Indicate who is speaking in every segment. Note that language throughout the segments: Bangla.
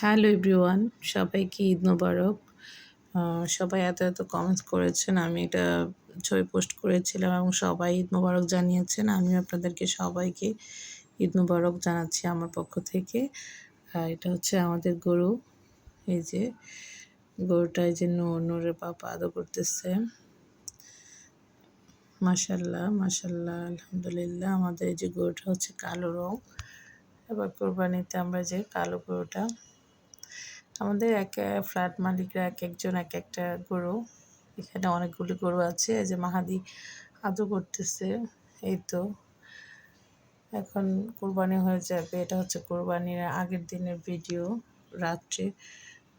Speaker 1: হ্যালো এভরিওয়ান, সবাইকে ঈদ মোবারক। সবাই এত কমেন্টস করেছেন। আমি এটা ছবি পোস্ট করেছিলাম এবং সবাই ঈদ মোবারক জানিয়েছেন। আমিও আপনাদেরকে সবাইকে ঈদ মোবারক জানাচ্ছি আমার পক্ষ থেকে। এটা হচ্ছে আমাদের গরু। এই যে গরুটা, এই যে নূরের পাপা আদর করতেছে। মাশাআল্লাহ, মাশাআল্লাহ, আলহামদুলিল্লাহ। আমাদের এই যে গরুটা হচ্ছে কালো রং। এবার কোরবানিতে আমরা যে কালো গরুটা, আমাদের ফ্ল্যাট মালিকরা একেকজন একেকটা গরু, এখানে অনেকগুলি গরু আছে। এই যে মাহাদি আদর করতেছে। এই তো এখন কোরবানি হয়ে যাবে। এটা হচ্ছে কোরবানির আগের দিনের ভিডিও। রাত্রে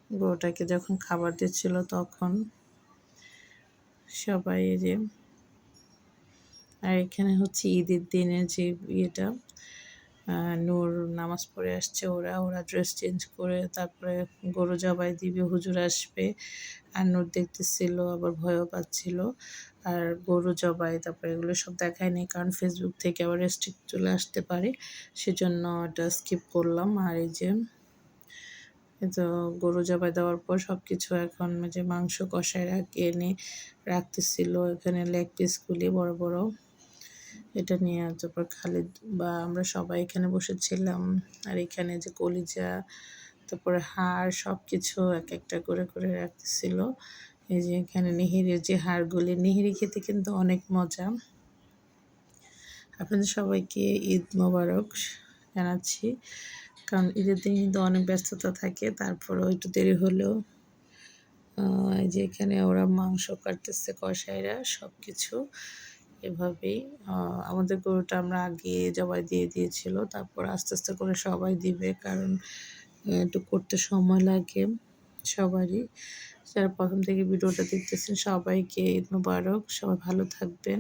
Speaker 1: গরুটাকে যখন খাবার দিচ্ছিল তখন সবাই এই যে, আর এখানে হচ্ছে ঈদের দিনের যে ইয়েটা, নূর নামাজ পড়ে আসছে। ওরা ড্রেস চেঞ্জ করে তারপরে গরু জবাই দিবে, হুজুর আসবে। আর নূর দেখতেছিল, আবার ভয়ও পাচ্ছিল। আর গরু জবাই তারপরে এগুলো সব দেখায় নেই, কারণ ফেসবুক থেকে আবার রেস্ট্রিক্ট চলে আসতে পারে, সেজন্য এটা স্কিপ করলাম। আর এই যে তো গরু জবাই দেওয়ার পর সব কিছু এখন যে মাংস কষায় এনে রাখতেছিল, এখানে লেগ পিসগুলি বড় বড়, এটা নিয়ে তারপর খালিদ বা আমরা সবাই এখানে বসেছিলাম। আর এখানে যে কলিজা, তারপরে হাড়, সব কিছু এক একটা করে করে রাখতেছিল। এই যে এখানে নেহেরির যে হাড়গুলি, নেহেরি খেতে কিন্তু অনেক মজা। আপনাদের সবাইকে ঈদ মোবারক জানাচ্ছি, কারণ ঈদের দিন কিন্তু অনেক ব্যস্ততা থাকে, তারপরেও একটু দেরি হলেও এই যে এখানে ওরা মাংস কাটতেছে কসাইরা, সব কিছু এভাবেই। আমাদের গরুটা আমরা আগে জবাই দিয়ে দিয়েছিল, তারপর আস্তে আস্তে করে সবাই দিবে, কারণ একটু করতে সময় লাগে সবারই। যারা প্রথম থেকে ভিডিওটা দেখতেছেন সবাইকে ঈদ মোবারক, সবাই ভালো থাকবেন।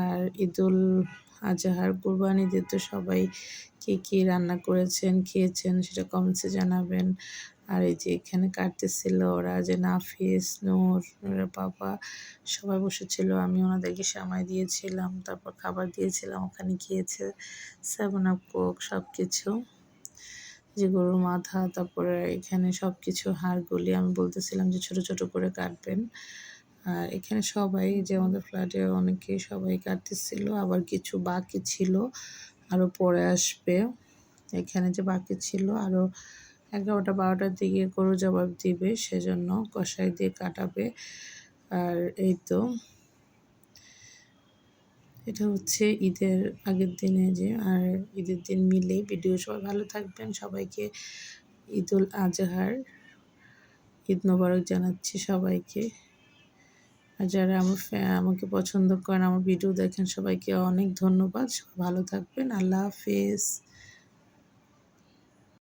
Speaker 1: আর ঈদুল আজহার কুরবানি ঈদে তো সবাই কী কী রান্না করেছেন, খেয়েছেন সেটা কমেন্টসে জানাবেন। আর এই যে এখানে কাটতেছিল ওরা, যে নাফিস, নূরের পাপা সবাই বসেছিল। আমি ওনাদেরকে সামাই দিয়েছিলাম, তারপর খাবার দিয়েছিলাম, ওখানে গিয়েছে 7 আপ কোক সব কিছু। যে গরুর মাথা, তারপরে এখানে সব কিছু হাড়গুলি আমি বলতেছিলাম যে ছোট ছোট করে কাটবেন। আর এখানে সবাই, যে আমাদের ফ্ল্যাটে অনেকেই সবাই কাটতেছিল, আবার কিছু বাকি ছিল আরও পরে আসবে। এখানে যে বাকি ছিল আরও 11টা 12টার দিকে গরু জবাব দিবে, সেজন্য কষাই দিয়ে কাটাবে। আর এই তো এটা হচ্ছে ঈদের আগের দিনে যে, আর ঈদের দিন মিলে ভিডিও। সবাই ভালো থাকবেন, সবাইকে ঈদুল আজহার ঈদ মোবারক জানাচ্ছি সবাইকে। আর যারা আমাকে পছন্দ করেন, আমার ভিডিও দেখেন, সবাইকে অনেক ধন্যবাদ। সবাই ভালো থাকবেন। আল্লাহ হাফেজ।